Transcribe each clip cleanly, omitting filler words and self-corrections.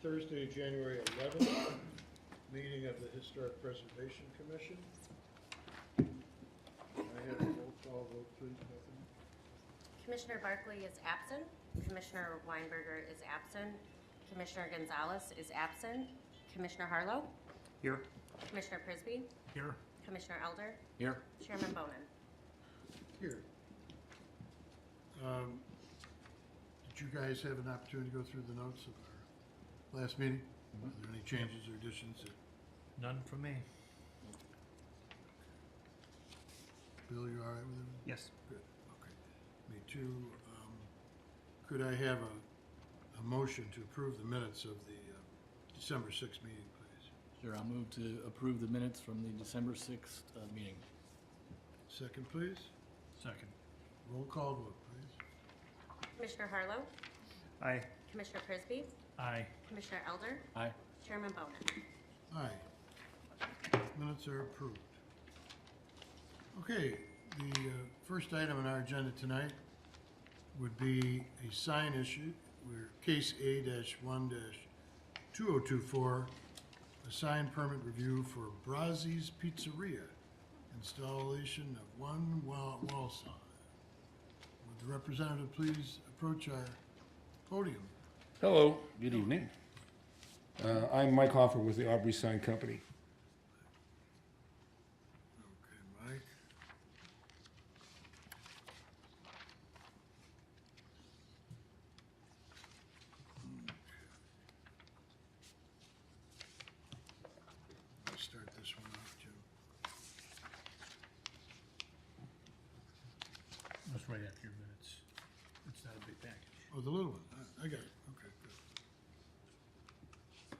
Thursday, January 11th, meeting of the Historic Preservation Commission. I have a roll call vote, please, Bethany. Commissioner Barkley is absent. Commissioner Weinberger is absent. Commissioner Gonzalez is absent. Commissioner Harlow. Here. Commissioner Prisby. Here. Commissioner Elder. Here. Chairman Bonin. Here. Did you guys have an opportunity to go through the notes of our last meeting? Are there any changes or additions? None from me. Bill, you all right with it? Yes. Good, okay. Me too. Could I have a motion to approve the minutes of the December 6th meeting, please? Sure, I'll move to approve the minutes from the December 6th meeting. Second, please. Second. Roll call vote, please. Commissioner Harlow. Aye. Commissioner Prisby. Aye. Commissioner Elder. Aye. Chairman Bonin. Aye. Minutes are approved. Okay, the first item on our agenda tonight would be a sign issue. We're case A-1-2024, a sign permit review for Brazzi's Pizzeria, installation of one wall sign. Would the representative please approach our podium? Hello, good evening. I'm Mike Hoffer with the Aubrey Sign Company. Okay, Mike. Let's start this one off, Jim. That's right after your minutes. It's not a big package. Oh, the little one. I got it. Okay, good.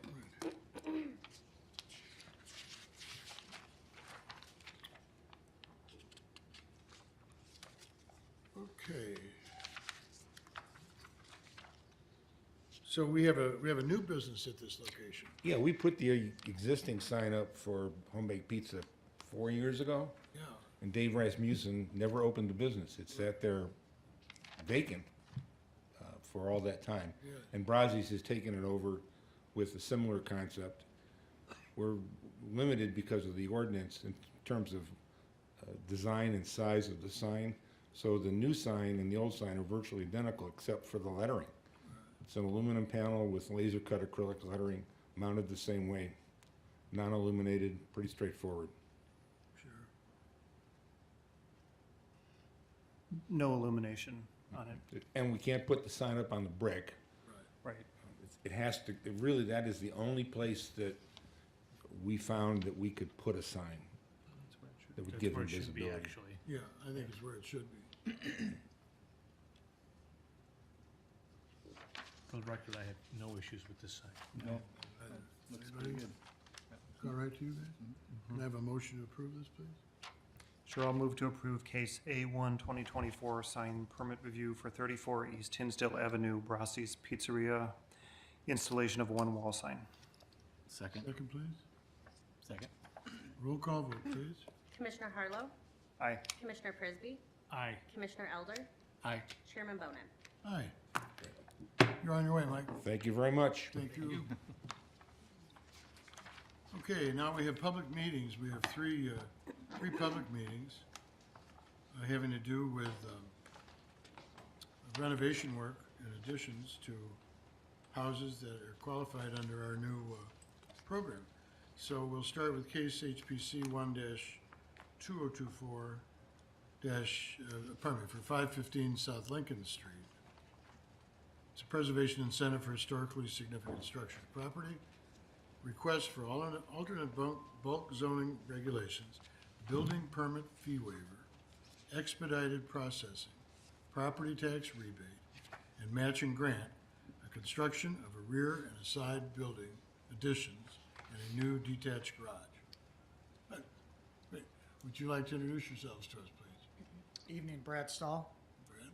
Right. Okay. So we have a new business at this location. Yeah, we put the existing sign up for home-baked pizza 4 years ago, Yeah. and Dave Rasmussen never opened the business. It sat there vacant for all that time. Yeah. And Brazzi's has taken it over with a similar concept. We're limited because of the ordinance in terms of design and size of the sign. So the new sign and the old sign are virtually identical except for the lettering. It's an aluminum panel with laser cut acrylic lettering mounted the same way. Non-illuminated, pretty straightforward. Sure. No illumination on it. And we can't put the sign up on the brick. Right. It has to, really, that is the only place that we found that we could put a sign that would give them That's where it should be, visibility. actually. Yeah, I think it's where it should be. For the record, I have no issues with this sign. No, Looks looks pretty good. All right to you guys? Can I have a motion to approve this, please? Sure, I'll move to approve case A-1-2024, sign permit review for 34 East Hinsdale Avenue, Brazzi's Pizzeria, installation of one wall sign. Second. Second, please. Second. Roll call vote, please. Commissioner Harlow. Aye. Commissioner Prisby. Aye. Commissioner Elder. Aye. Chairman Bonin. Aye. You're on your way, Mike. Thank you very much. Thank you. Okay, now we have public meetings. We have three public meetings having to do with renovation work and additions to houses that are qualified under our new program. So we'll start with case HPC 1-2024 for 515 South Lincoln Street. It's a preservation incentive for historically significant structured property. Request for alternate bulk zoning regulations, building permit fee waiver, expedited processing, property tax rebate, and matching grant, a construction of a rear and a side building additions, and a new detached garage. Wait, would you like to introduce yourselves to us, please? Evening, Brad Stahl. Brad?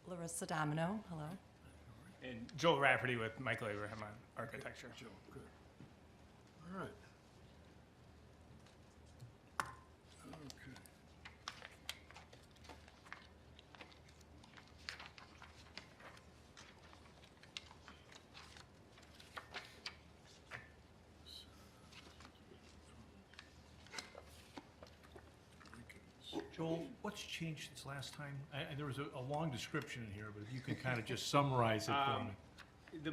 Larissa Domino, hello. And Joel Rafferty with Michael Abraham on architecture. Joe, good. All right. Okay. Joel, what's changed since last time? There was a long description in here, but if you can kind of just summarize it for me.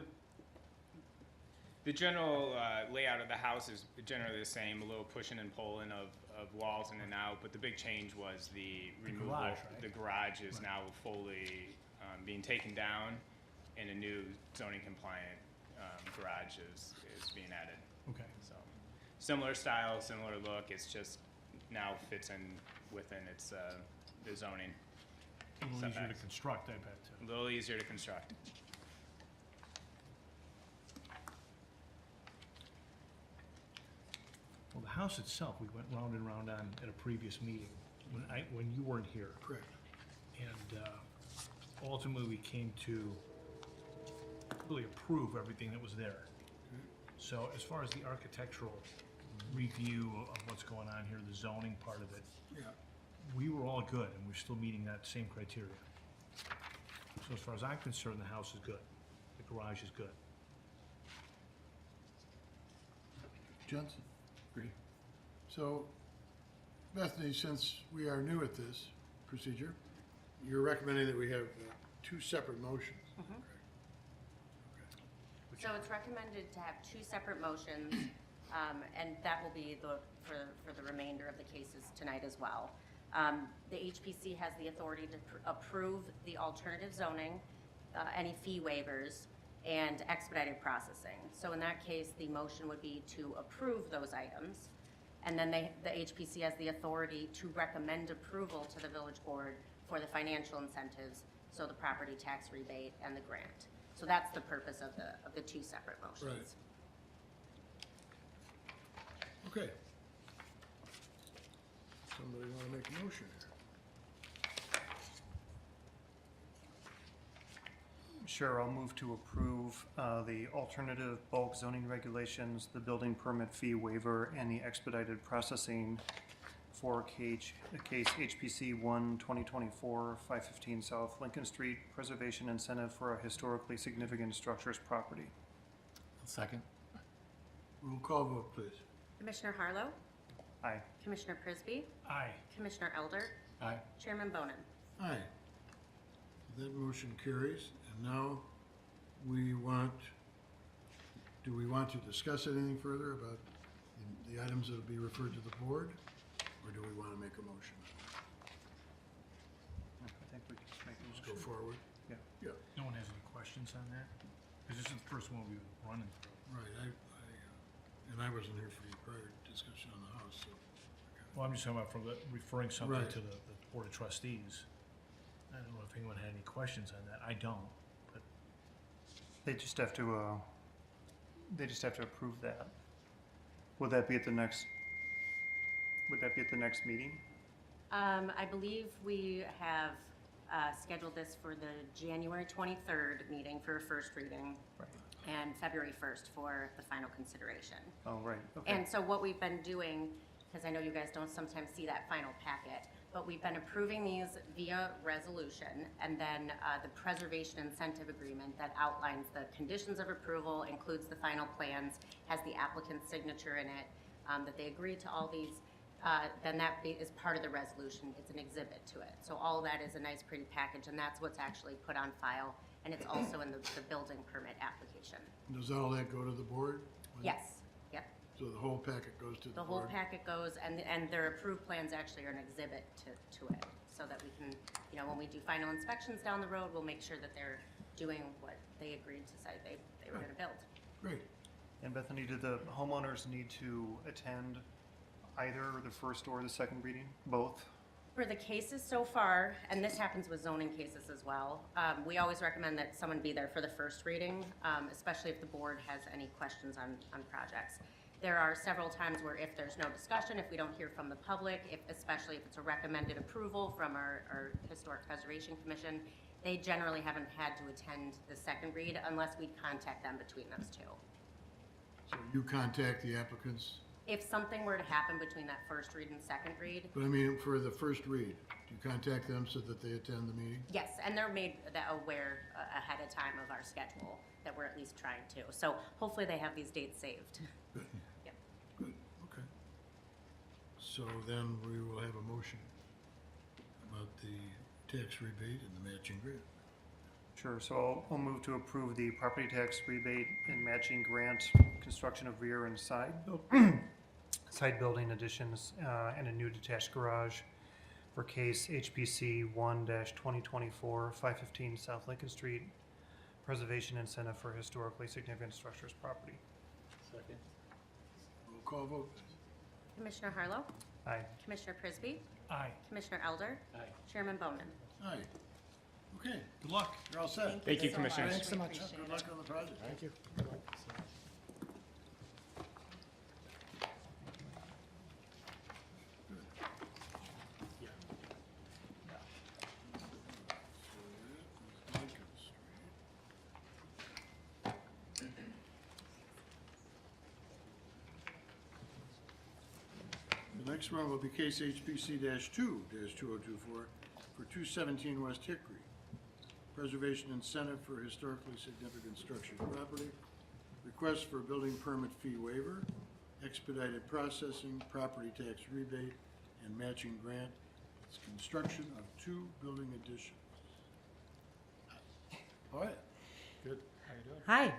The general layout of the house is generally the same, a little pushing and pulling of walls in and out, but the big change was the removal. garage, right? The garage is now fully being taken down, and a new zoning compliant garage is being added. Okay. So, similar style, similar look, it's just now fits in within its, the zoning. A little easier to Setbacks. construct, I bet, too. A little easier to construct. Well, the house itself, we went round and round on at a previous meeting, when you weren't here. Correct. And ultimately, we came to really approve everything that was there. So as far as the architectural review of what's going on here, the zoning part of it, Yeah. we were all good, and we're still meeting that same criteria. So as far as I'm concerned, the house is good. The garage is good. Jensen? Agree. So, Bethany, since we are new at this procedure, you're recommending that we have two separate motions. correct? So it's recommended to have two separate motions, and that will be for the remainder of the cases tonight as well. The HPC has the authority to approve the alternative zoning, any fee waivers, and expedited processing. So in that case, the motion would be to approve those items, and then the HPC has the authority to recommend approval to the village board for the financial incentives, so the property tax rebate and the grant. So that's the purpose of the two separate motions. Okay. Somebody want to make a motion here? Sure, I'll move to approve the alternative bulk zoning regulations, the building permit fee waiver, and the expedited processing for case HPC 1, 2024, 515 South Lincoln Street, preservation incentive for a historically significant structures property. Second? Roll call vote, please. Commissioner Harlow, Aye. Commissioner Prisby, Aye. Commissioner Elder, Aye. Chairman Bonin. Aye. That motion carries, and now do we want to discuss anything further about the items that will be referred to the board? Or do we want to make a motion? I think we can just make a Let's go motion. forward. Yeah. Yeah, No one has any questions on that? Because this is the first one we've been running through. right, and I wasn't here for your prior discussion on the house, so. Well, I'm just talking about referring something Right. to the Board of Trustees. I don't know if anyone had any questions on that. I don't, but They just have to approve that. Would that be at the next meeting? I believe we have scheduled this for the January 23rd meeting for a first reading Right. and February 1st for the final consideration. Oh, right, okay. And so what we've been doing, because I know you guys don't sometimes see that final packet, but we've been approving these via resolution, and then the preservation incentive agreement that outlines the conditions of approval, includes the final plans, has the applicant's signature in it, that they agreed to all these, then that is part of the resolution. It's an exhibit to it. So all of that is a nice, pretty package, and that's what's actually put on file, and it's also in the building permit application. Does all that go to the board? Yes, yep. So the whole packet goes to the The board? whole packet goes, and their approved plans actually are an exhibit to it, so that we can, when we do final inspections down the road, we'll make sure that they're doing what they agreed to say they were gonna build. Great. And Bethany, do the homeowners need to attend either the first or the second reading? Both? For the cases so far, and this happens with zoning cases as well, we always recommend that someone be there for the first reading, especially if the board has any questions on projects. There are several times where if there's no discussion, if we don't hear from the public, especially if it's a recommended approval from our Historic Preservation Commission, they generally haven't had to attend the second read unless we contact them between those two. So you contact the applicants, If something were to happen between that first read and second read, but I mean, for the first read, do you contact them so that they attend the meeting? yes, and they're made aware ahead of time of our schedule, that we're at least trying to. So hopefully they have these dates saved. Good. Yep. Good, okay. So then we will have a motion. about the tax rebate and the matching grant. Sure, so I'll move to approve the property tax rebate and matching grant, construction of rear and side side building additions, and a new detached garage for case HPC 1-2024, 515 South Lincoln Street, preservation incentive for historically significant structures property. Second. Roll call vote, please. Commissioner Harlow, Aye. Commissioner Prisby, Aye. Commissioner Elder, Aye. Chairman Bowman. Aye. Okay, Good luck. you're all set. Thank you, so Commissioners. much. Thanks so much. Yeah, good luck on the project. Thank you. Lincoln Street. The next one will be case HPC 2-2024 for 217 West Hickory. Preservation incentive for historically significant structured property. Request for building permit fee waiver, expedited processing, property tax rebate, and matching grant. It's construction of 2 building additions. All right, good. How you doing? Hi,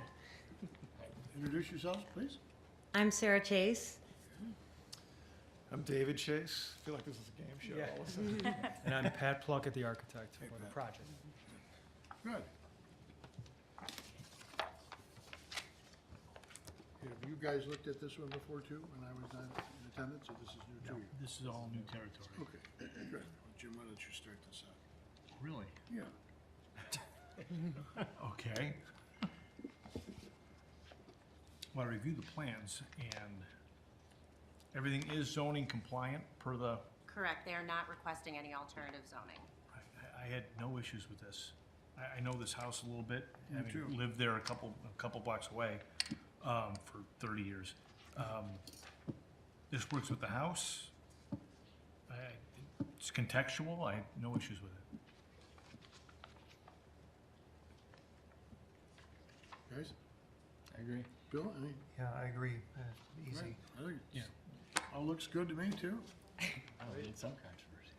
Introduce yourselves, please. I'm Sarah Chase. I'm David Chase. I feel like this is a game show all of a sudden. And I'm Pat Plunkett, the architect Hey, for the Pat. project. Good. Have you guys looked at this one before too, when I was not in attendance, or this is new to you? This is all new territory. Okay, good. Well, Jim, why don't you start this out? Really? Yeah. Okay. Well, I reviewed the plans and everything is zoning compliant per the, Correct, they are not requesting any alternative zoning. I had no issues with this. I know this house a little bit, Me having too. lived there a couple blocks away, for 30 years. This works with the house. It's contextual, I had no issues with it. Guys, I agree. Bill, any? Yeah, I agree. Easy. Right, I think all looks good to me too. Oh, we need some controversy.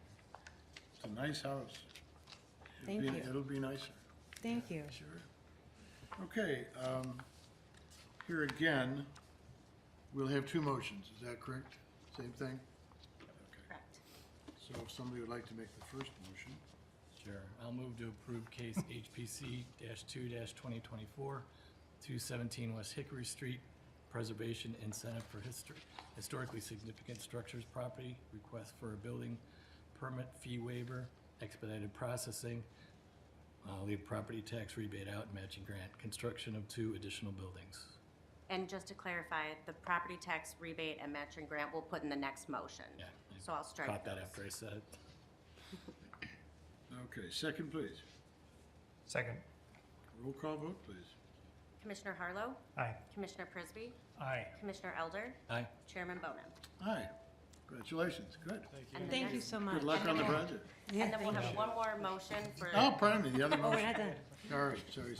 It's a nice house. Thank you. It'll be nicer. Thank you. Sure. Okay, here again, we'll have 2 motions, is that correct? Same thing? Correct. So if somebody would like to make the first motion, Sure. I'll move to approve case HPC 2-2024, 217 West Hickory Street, preservation incentive for historically significant structures property, request for a building permit fee waiver, expedited processing, leave property tax rebate out, matching grant, construction of 2 additional buildings. And just to clarify, the property tax rebate and matching grant we'll put in the next motion. Yeah. So I'll strike Caught that those. after I said it. okay, second please. Second. Roll call vote, please. Commissioner Harlow, Aye. Commissioner Prisby, Aye. Commissioner Elder, Aye. Chairman Bowman. Aye, congratulations, good. And the Thank you next- so much. Good luck on the project. Yeah, And then we'll thank have you. one more motion for, Oh, pardon me, the other Oh, we're motion. not done. All right, sorry.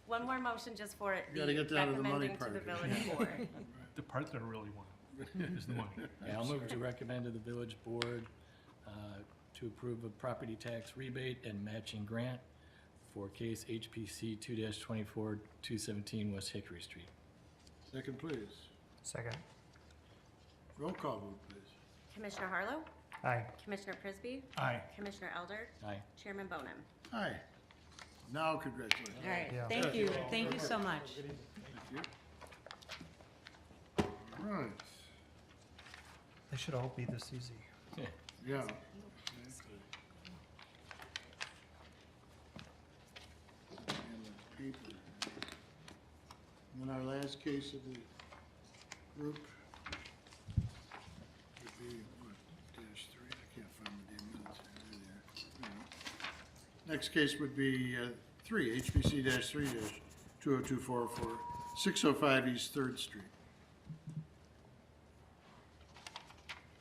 one more motion just for it, You gotta get down to the money recommending to the part. village board. The part that I really want is the money. Yeah, I'll move to recommend to the village board to approve a property tax rebate and matching grant for case HPC 2-24, 217 West Hickory Street. Second please. Second. Roll call vote, please. Commissioner Harlow, Aye. Commissioner Prisby, Aye. Commissioner Elder, Aye. Chairman Bowman. Aye. Now congratulations. All right, Yeah. thank you. Thank you so much. Thank you. All right, They should all be this easy. yeah. And the paper. And then our last case of the group would be, what, -3? I can't find the damn minutes. There they are. Next case would be 3, HPC -3-2024 for 605 East Third Street.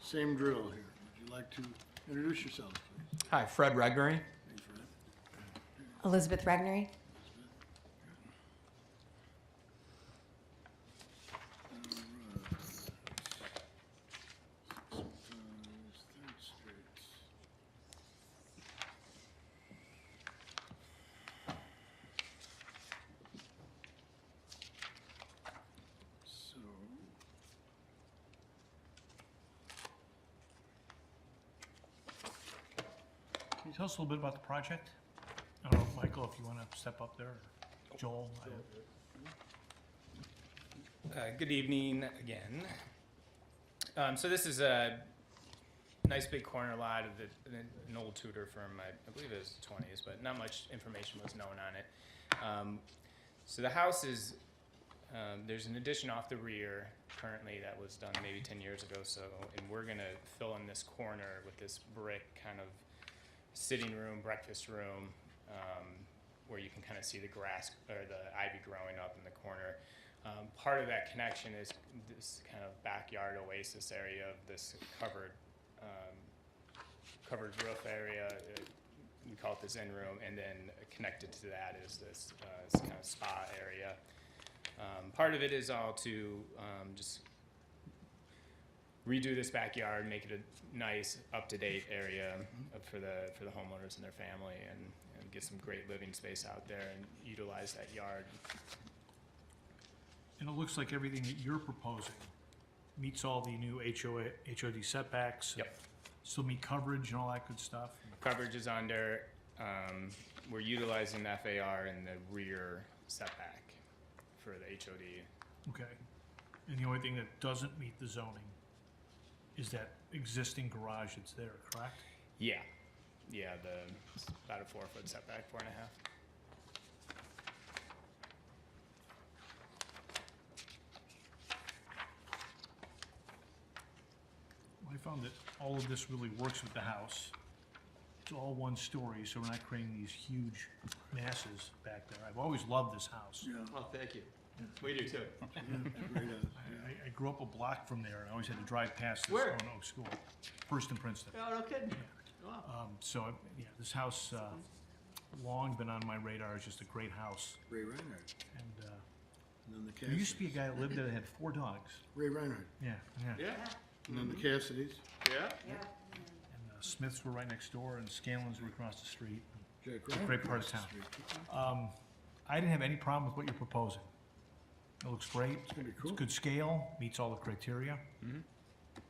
Same drill here. Would you like to introduce yourselves, please? Hi, Fred Regnery. Thanks for that. Elizabeth Regnery. Tell us a little bit about the project. I don't know, Michael, if you want to step up there, or Joel. Good evening again. So this is a nice big corner lot of an old Tudor firm, I believe it was the 20s, but not much information was known on it. So the house is, there's an addition off the rear currently that was done maybe 10 years ago, so, and we're gonna fill in this corner with this brick kind of sitting room, breakfast room, where you can kind of see the grass or the ivy growing up in the corner. Part of that connection is this kind of backyard oasis area of this covered roof area. We call it the Zen room, and then connected to that is this kind of spa area. Part of it is all to just redo this backyard, make it a nice, up-to-date area for the homeowners and their family, and get some great living space out there and utilize that yard. And it looks like everything that you're proposing meets all the new HOD setbacks. Yep. Still meet coverage and all that good stuff. Coverage is under, we're utilizing the FAR in the rear setback for the HOD. Okay. And the only thing that doesn't meet the zoning is that existing garage that's there, correct? Yeah, it's about a 4-foot setback, 4.5. I found that all of this really works with the house. It's all one story, so we're not creating these huge masses back there. I've always loved this house. Yeah, Oh, thank you. We do too. great, I grew up a block from there, and I always had to drive past this Where? Stone Oak School, First and Princeton. Oh, no kidding. Wow. So, yeah, this house, long been on my radar, it's just a great house. Ray Reinhardt, And and then the there used to be a Cassidys. guy that lived there that had 4 dogs. Ray Reinhardt, Yeah. Yeah, and then the Cassidys, yeah. And Smiths were right next door, and Scanlons were across the street. Jack It's a Reinhardt. great part of across town. the street. I didn't have any problem with what you're proposing. It looks great. It's gonna be cool. It's good scale, meets all the criteria.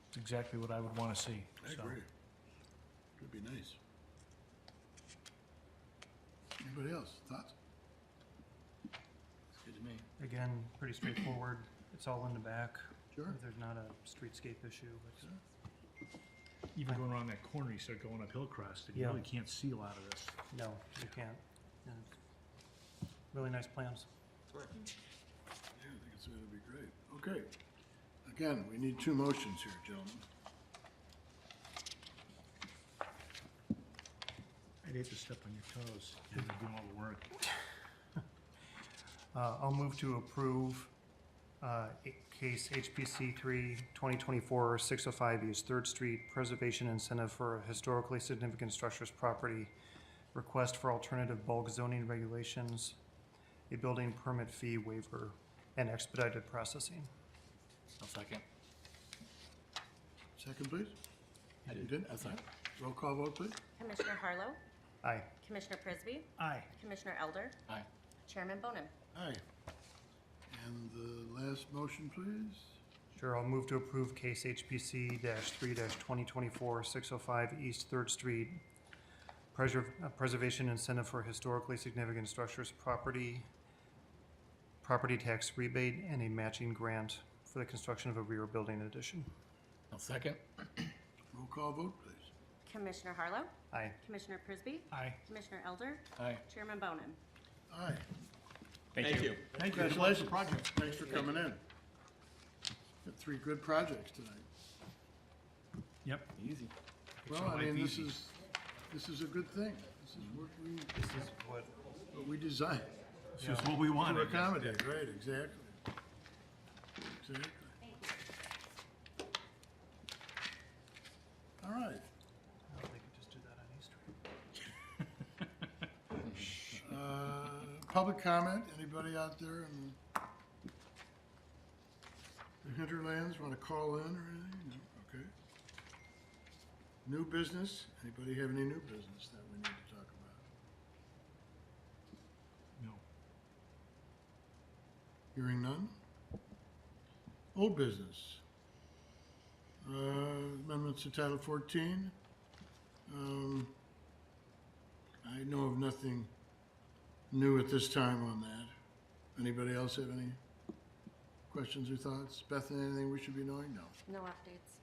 It's exactly what I would want to see. I So, agree. Could be nice. Anybody else, thoughts? Good to me. Again, pretty straightforward. It's all in the back. Sure. There's not a streetscape issue, but Even going around that corner, you start going up Hillcrest, and you Yeah. really can't see a lot of this. no, you can't. And really nice plans. Yeah, I think it's gonna be great. Okay. Again, we need 2 motions here, gentlemen. I'd hate to step on your toes, you're doing all the work. I'll move to approve case HPC 3 2024 605 East 3rd Street Preservation Incentive for a Historically Significant Structures Property, request for alternative bulk zoning regulations, a building permit fee waiver, and expedited processing. I'll second. Second, please? I You did. did? That's fine. Roll call vote, please? Commissioner Harlow, Aye. Commissioner Prisby, Aye. Commissioner Elder, Aye. Chairman Bonin. Aye. And the last motion, please? Sure, I'll move to approve case HPC 3 2024 605 East 3rd Street, preservation incentive for historically significant structures property tax rebate, and a matching grant for the construction of a rear building addition. I'll second. Roll call vote, please? Commissioner Harlow, Aye. Commissioner Prisby, Aye. Commissioner Elder, Aye. Chairman Bonin. Aye. Thank you. Thank you. Congratulations. Project. Thanks for coming in. Got 3 good projects tonight. Yep. Easy. Well, your I life mean, easy. this is a good thing. This is what we designed It's just what we to wanted. accommodate, right, exactly. Exactly. All right. Oh, they could just do that on East Street. Public comment, anybody out there in the hinterlands want to call in or anything? No? Okay. New business, anybody have any new business that we need to talk about? No. Hearing none? Old business. Amendments to Title 14. I know of nothing new at this time on that. Anybody else have any questions or thoughts? Beth, anything we should be knowing? No. No updates.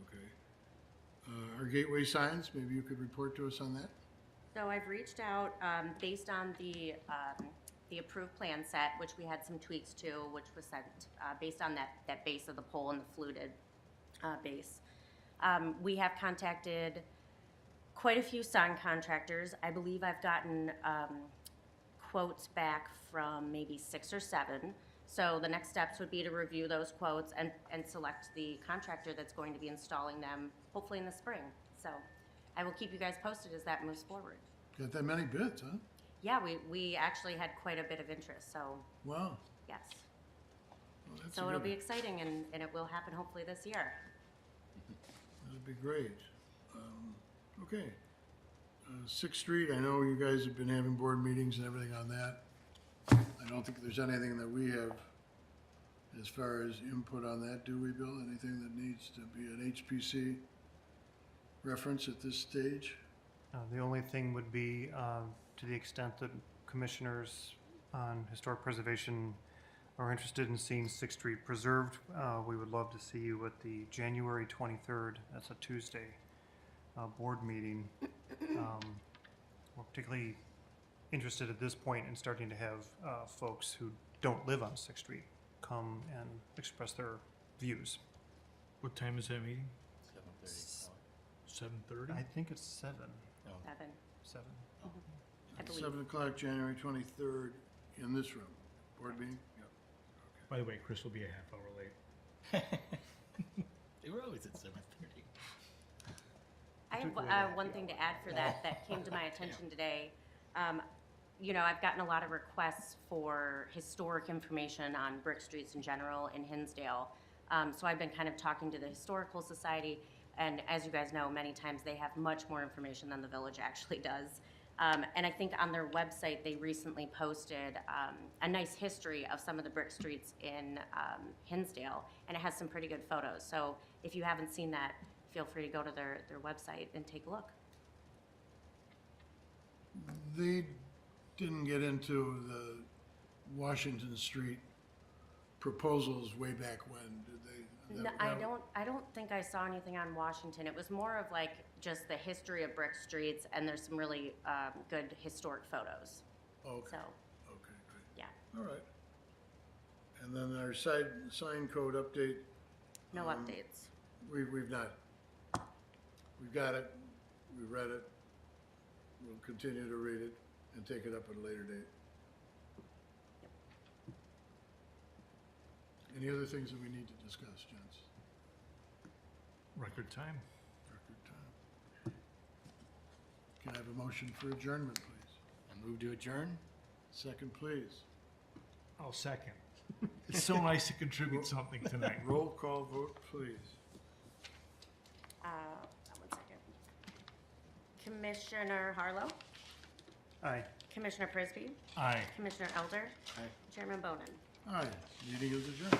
Okay. Our gateway signs, maybe you could report to us on that? So I've reached out, based on the approved plan set, which we had some tweaks to, which was sent, based on that base of the pole and the fluted, base. We have contacted quite a few sign contractors. I believe I've gotten, quotes back from maybe 6 or 7. So the next steps would be to review those quotes and select the contractor that's going to be installing them, hopefully in the spring. So I will keep you guys posted as that moves forward. Got that many bids, huh? Yeah, we actually had quite a bit of interest, so Wow. yes. Well, that's So a it'll good- be exciting and it will happen hopefully this year. That'd be great. Okay. 6th Street, I know you guys have been having board meetings and everything on that. I don't think there's anything that we have as far as input on that, do we, Bill? Anything that needs to be an HPC reference at this stage? The only thing would be, to the extent that commissioners on historic preservation are interested in seeing 6th Street preserved, we would love to see you at the January 23rd, that's a Tuesday, board meeting. We're particularly interested at this point in starting to have folks who don't live on 6th Street come and express their views. What time is that meeting? 7:30. 7:30? I think it's 7. 7, 7. I believe. 7 o'clock, January 23rd, in this room. Board meeting? Yep. By the way, Chris will be a half hour late. They were always at 7:30. I took away have the one thing to add for that came to my attention today. You know, I've gotten a lot of requests for historic information on brick streets in general in Hinsdale. So I've been kind of talking to the Historical Society, and as you guys know, many times they have much more information than the village actually does. And I think on their website, they recently posted a nice history of some of the brick streets in Hinsdale, and it has some pretty good photos. So if you haven't seen that, feel free to go to their website and take a look. They didn't get into the Washington Street proposals way back when, did they? No, I don't think I saw anything on Washington. It was more of like just the history of brick streets, and there's some really good historic photos. Okay, So, okay, great. yeah, All right. And then our sign code update, no updates. we've not, we've got it, we read it, we'll continue to read it and take it up at a later date. Any other things that we need to discuss, gents? Record time. Record time. Can I have a motion for adjournment, please? I move to adjourn. Second, please. I'll second. It's so nice to contribute something tonight. Roll call vote, please. 1 second. Commissioner Harlow, Aye. Commissioner Prisby, Aye. Commissioner Elder, Aye. Chairman Bonin. Aye, meeting is adjourned.